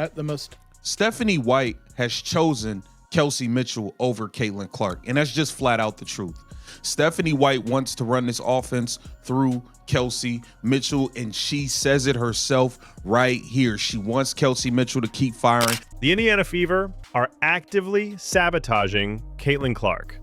At the most. Stephanie White has chosen Kelsey Mitchell over Caitlin Clark, and that's just flat out the truth. Stephanie White wants to run this offense through Kelsey Mitchell, and she says it herself right here. She wants Kelsey Mitchell to keep firing. The Indiana Fever are actively sabotaging Caitlin Clark.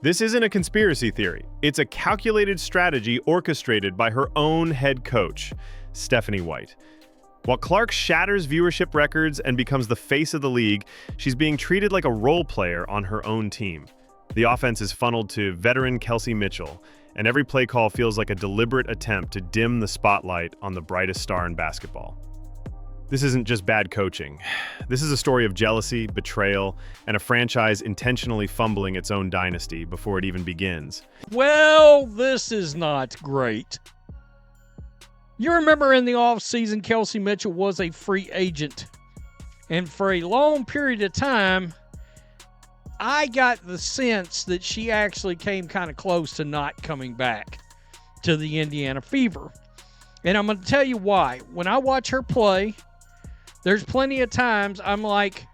This isn't a conspiracy theory. It's a calculated strategy orchestrated by her own head coach, Stephanie White. While Clark shatters viewership records and becomes the face of the league, she's being treated like a role player on her own team. The offense is funneled to veteran Kelsey Mitchell, and every play call feels like a deliberate attempt to dim the spotlight on the brightest star in basketball. This isn't just bad coaching. This is a story of jealousy, betrayal, and a franchise intentionally fumbling its own dynasty before it even begins. Well, this is not great. You remember in the offseason, Kelsey Mitchell was a free agent. And for a long period of time, I got the sense that she actually came kind of close to not coming back to the Indiana Fever. And I'm going to tell you why. When I watch her play, there's plenty of times I'm like,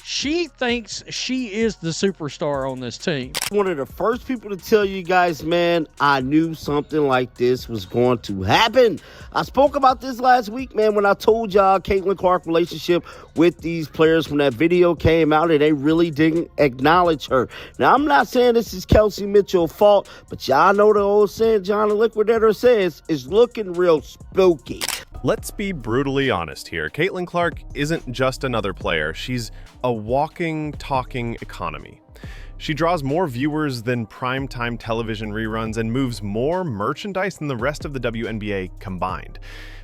she thinks she is the superstar on this team. One of the first people to tell you guys, man, I knew something like this was going to happen. I spoke about this last week, man, when I told y'all Caitlin Clark relationship with these players when that video came out and they really didn't acknowledge her. Now, I'm not saying this is Kelsey Mitchell's fault, but y'all know the old saying John the Liquidator says is looking real spooky. Let's be brutally honest here. Caitlin Clark isn't just another player. She's a walking, talking economy. She draws more viewers than primetime television reruns and moves more merchandise than the rest of the WNBA combined.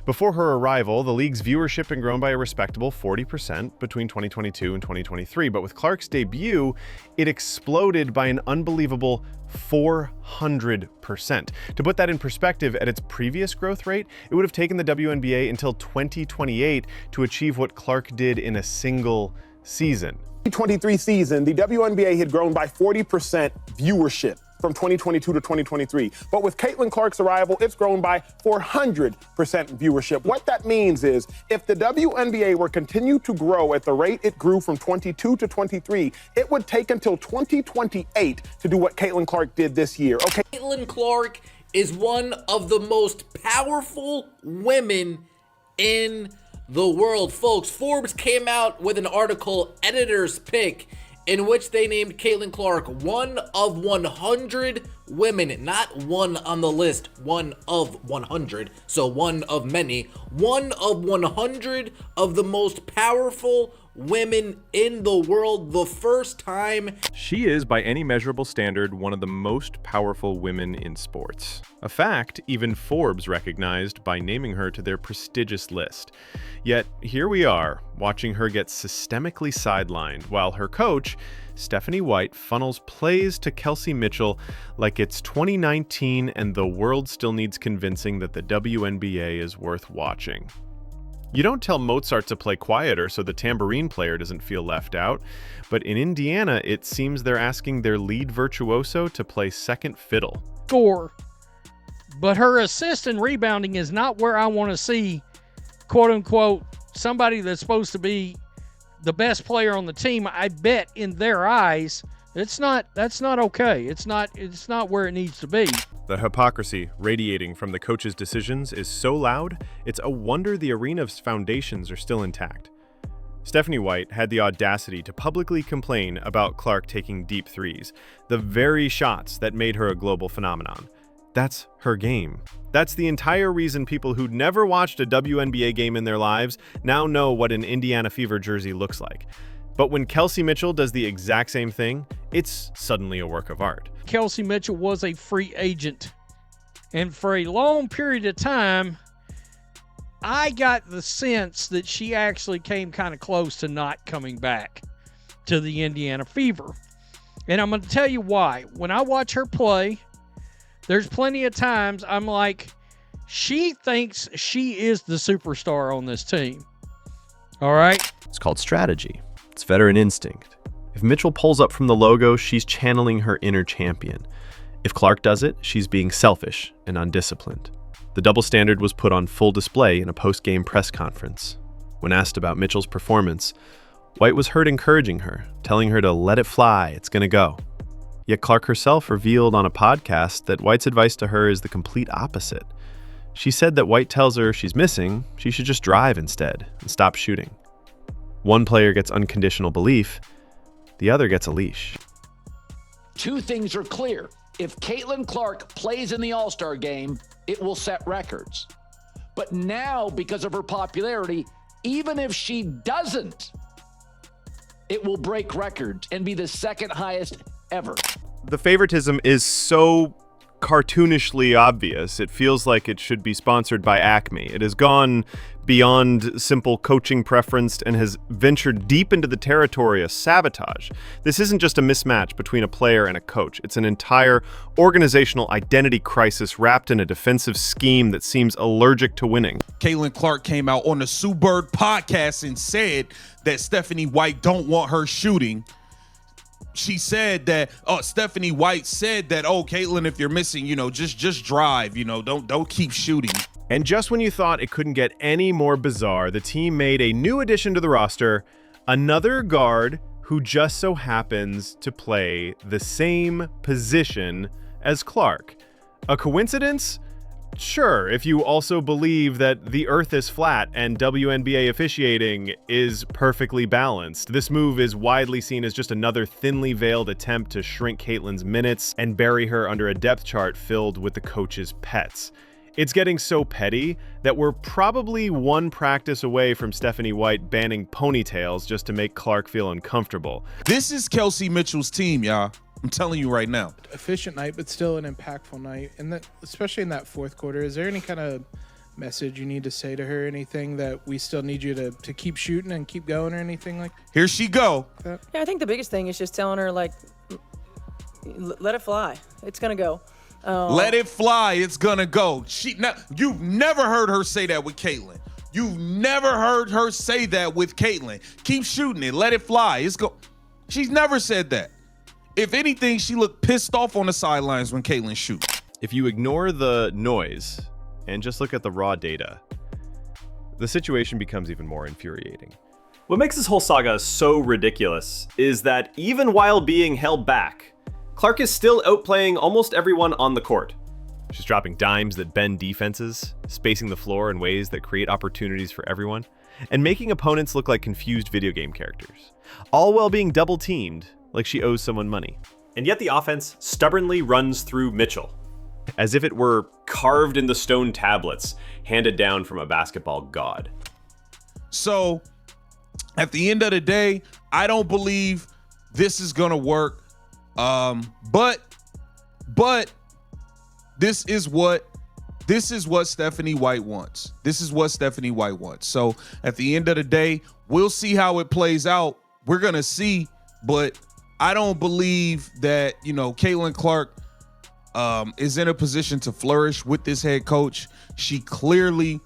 Before her arrival, the league's viewership had grown by a respectable 40% between 2022 and 2023, but with Clark's debut, it exploded by an unbelievable 400%. To put that in perspective, at its previous growth rate, it would have taken the WNBA until 2028 to achieve what Clark did in a single season. 2023 season, the WNBA had grown by 40% viewership from 2022 to 2023. But with Caitlin Clark's arrival, it's grown by 400% viewership. What that means is if the WNBA were continue to grow at the rate it grew from 22 to 23, it would take until 2028 to do what Caitlin Clark did this year. Okay. Caitlin Clark is one of the most powerful women in the world. Folks, Forbes came out with an article, Editor's Pick, in which they named Caitlin Clark one of 100 women, not one on the list, one of 100, so one of many, one of 100 of the most powerful women in the world, the first time. She is, by any measurable standard, one of the most powerful women in sports. A fact even Forbes recognized by naming her to their prestigious list. Yet here we are, watching her get systemically sidelined, while her coach, Stephanie White, funnels plays to Kelsey Mitchell like it's 2019 and the world still needs convincing that the WNBA is worth watching. You don't tell Mozart to play quieter so the tambourine player doesn't feel left out, but in Indiana, it seems they're asking their lead virtuoso to play second fiddle. But her assist and rebounding is not where I want to see, quote unquote, somebody that's supposed to be the best player on the team. I bet in their eyes, that's not okay. It's not where it needs to be. The hypocrisy radiating from the coach's decisions is so loud, it's a wonder the arena's foundations are still intact. Stephanie White had the audacity to publicly complain about Clark taking deep threes, the very shots that made her a global phenomenon. That's her game. That's the entire reason people who'd never watched a WNBA game in their lives now know what an Indiana Fever jersey looks like. But when Kelsey Mitchell does the exact same thing, it's suddenly a work of art. Kelsey Mitchell was a free agent. And for a long period of time, I got the sense that she actually came kind of close to not coming back to the Indiana Fever. And I'm going to tell you why. When I watch her play, there's plenty of times I'm like, she thinks she is the superstar on this team. All right? It's called strategy. It's veteran instinct. If Mitchell pulls up from the logo, she's channeling her inner champion. If Clark does it, she's being selfish and undisciplined. The double standard was put on full display in a post-game press conference. When asked about Mitchell's performance, White was heard encouraging her, telling her to let it fly, it's gonna go. Yet Clark herself revealed on a podcast that White's advice to her is the complete opposite. She said that White tells her she's missing, she should just drive instead and stop shooting. One player gets unconditional belief, the other gets a leash. Two things are clear. If Caitlin Clark plays in the All-Star game, it will set records. But now, because of her popularity, even if she doesn't, it will break records and be the second highest ever. The favoritism is so cartoonishly obvious. It feels like it should be sponsored by Acme. It has gone beyond simple coaching preference and has ventured deep into the territory of sabotage. This isn't just a mismatch between a player and a coach. It's an entire organizational identity crisis wrapped in a defensive scheme that seems allergic to winning. Caitlin Clark came out on the Sue Bird podcast and said that Stephanie White don't want her shooting. She said that Stephanie White said that, Caitlin, if you're missing, just drive, don't keep shooting. And just when you thought it couldn't get any more bizarre, the team made a new addition to the roster, another guard who just so happens to play the same position as Clark. A coincidence? Sure, if you also believe that the Earth is flat and WNBA officiating is perfectly balanced. This move is widely seen as just another thinly veiled attempt to shrink Caitlin's minutes and bury her under a depth chart filled with the coach's pets. It's getting so petty that we're probably one practice away from Stephanie White banning ponytails just to make Clark feel uncomfortable. This is Kelsey Mitchell's team, y'all. I'm telling you right now. Efficient night, but still an impactful night. And that, especially in that fourth quarter, is there any kind of message you need to say to her? Anything that we still need you to keep shooting and keep going or anything like that? Here she go. Yeah, I think the biggest thing is just telling her, like, let it fly. It's going to go. Let it fly. It's going to go. You've never heard her say that with Caitlin. You've never heard her say that with Caitlin. Keep shooting it. Let it fly. She's never said that. If anything, she looked pissed off on the sidelines when Caitlin shoots. If you ignore the noise and just look at the raw data, the situation becomes even more infuriating. What makes this whole saga so ridiculous is that even while being held back, Clark is still outplaying almost everyone on the court. She's dropping dimes that bend defenses, spacing the floor in ways that create opportunities for everyone, and making opponents look like confused video game characters, all while being double-teamed like she owes someone money. And yet the offense stubbornly runs through Mitchell, as if it were carved in the stone tablets handed down from a basketball god. So, at the end of the day, I don't believe this is gonna work. But this is what Stephanie White wants. This is what Stephanie White wants. So, at the end of the day, we'll see how it plays out. We're gonna see, but I don't believe that, Caitlin Clark is in a position to flourish with this head coach. She clearly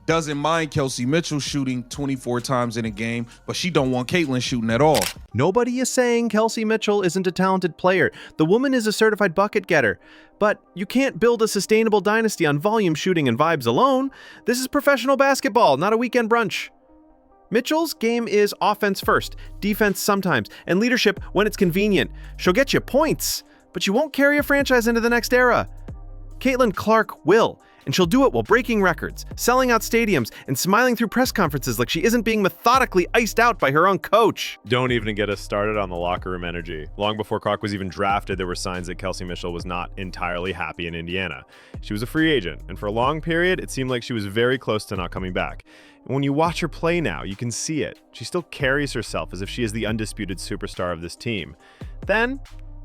doesn't mind Kelsey Mitchell shooting 24 times in a game, but she don't want Caitlin shooting at all. Nobody is saying Kelsey Mitchell isn't a talented player. The woman is a certified bucket getter. But you can't build a sustainable dynasty on volume shooting and vibes alone. This is professional basketball, not a weekend brunch. Mitchell's game is offense first, defense sometimes, and leadership when it's convenient. She'll get you points, but you won't carry a franchise into the next era. Caitlin Clark will, and she'll do it while breaking records, selling out stadiums, and smiling through press conferences like she isn't being methodically iced out by her own coach. Don't even get us started on the locker room energy. Long before Clark was even drafted, there were signs that Kelsey Mitchell was not entirely happy in Indiana. She was a free agent, and for a long period, it seemed like she was very close to not coming back. And when you watch her play now, you can see it. She still carries herself as if she is the undisputed superstar of this team. Then,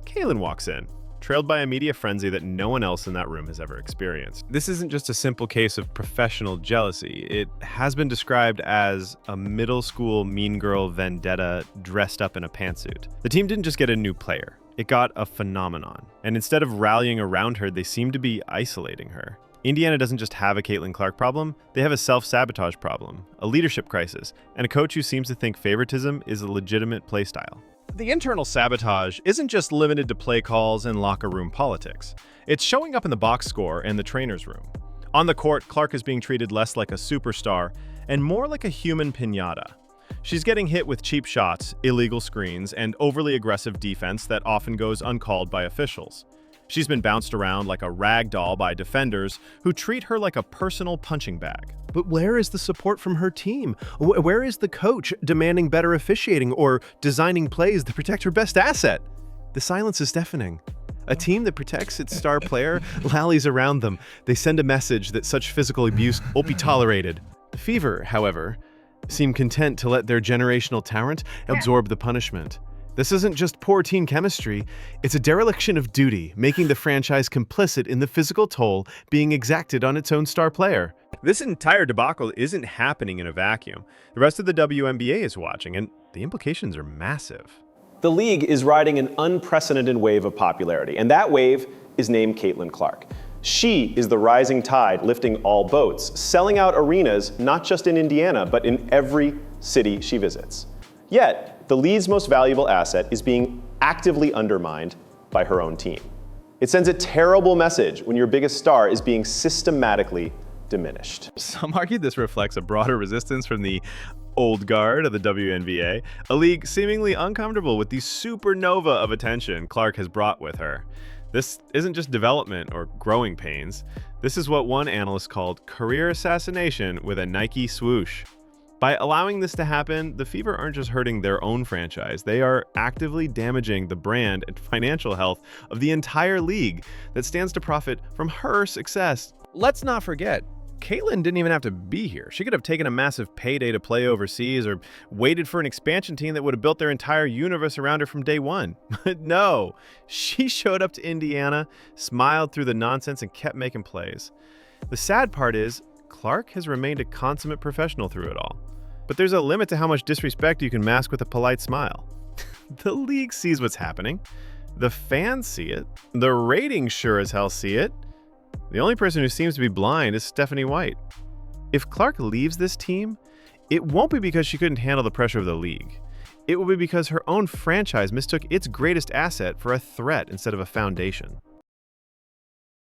Caitlin walks in, trailed by a media frenzy that no one else in that room has ever experienced. This isn't just a simple case of professional jealousy. It has been described as a middle school mean girl vendetta dressed up in a pantsuit. The team didn't just get a new player. It got a phenomenon. And instead of rallying around her, they seem to be isolating her. Indiana doesn't just have a Caitlin Clark problem, they have a self-sabotage problem, a leadership crisis, and a coach who seems to think favoritism is a legitimate play style. The internal sabotage isn't just limited to play calls and locker room politics. It's showing up in the box score and the trainer's room. On the court, Clark is being treated less like a superstar and more like a human piñata. She's getting hit with cheap shots, illegal screens, and overly aggressive defense that often goes uncalled by officials. She's been bounced around like a rag doll by defenders who treat her like a personal punching bag. But where is the support from her team? Where is the coach demanding better officiating or designing plays that protect her best asset? The silence is deafening. A team that protects its star player rallies around them. They send a message that such physical abuse won't be tolerated. Fever, however, seem content to let their generational talent absorb the punishment. This isn't just poor team chemistry, it's a dereliction of duty, making the franchise complicit in the physical toll being exacted on its own star player. This entire debacle isn't happening in a vacuum. The rest of the WNBA is watching, and the implications are massive. The league is riding an unprecedented wave of popularity, and that wave is named Caitlin Clark. She is the rising tide lifting all boats, selling out arenas not just in Indiana, but in every city she visits. Yet, the league's most valuable asset is being actively undermined by her own team. It sends a terrible message when your biggest star is being systematically diminished. Some argue this reflects a broader resistance from the old guard of the WNBA, a league seemingly uncomfortable with the supernova of attention Clark has brought with her. This isn't just development or growing pains. This is what one analyst called career assassination with a Nike swoosh. By allowing this to happen, the Fever aren't just hurting their own franchise. They are actively damaging the brand and financial health of the entire league that stands to profit from her success. Let's not forget, Caitlin didn't even have to be here. She could have taken a massive payday to play overseas or waited for an expansion team that would have built their entire universe around her from day one. But no, she showed up to Indiana, smiled through the nonsense, and kept making plays. The sad part is, Clark has remained a consummate professional through it all. But there's a limit to how much disrespect you can mask with a polite smile. The league sees what's happening. The fans see it. The ratings sure as hell see it. The only person who seems to be blind is Stephanie White. If Clark leaves this team, it won't be because she couldn't handle the pressure of the league. It will be because her own franchise mistook its greatest asset for a threat instead of a foundation.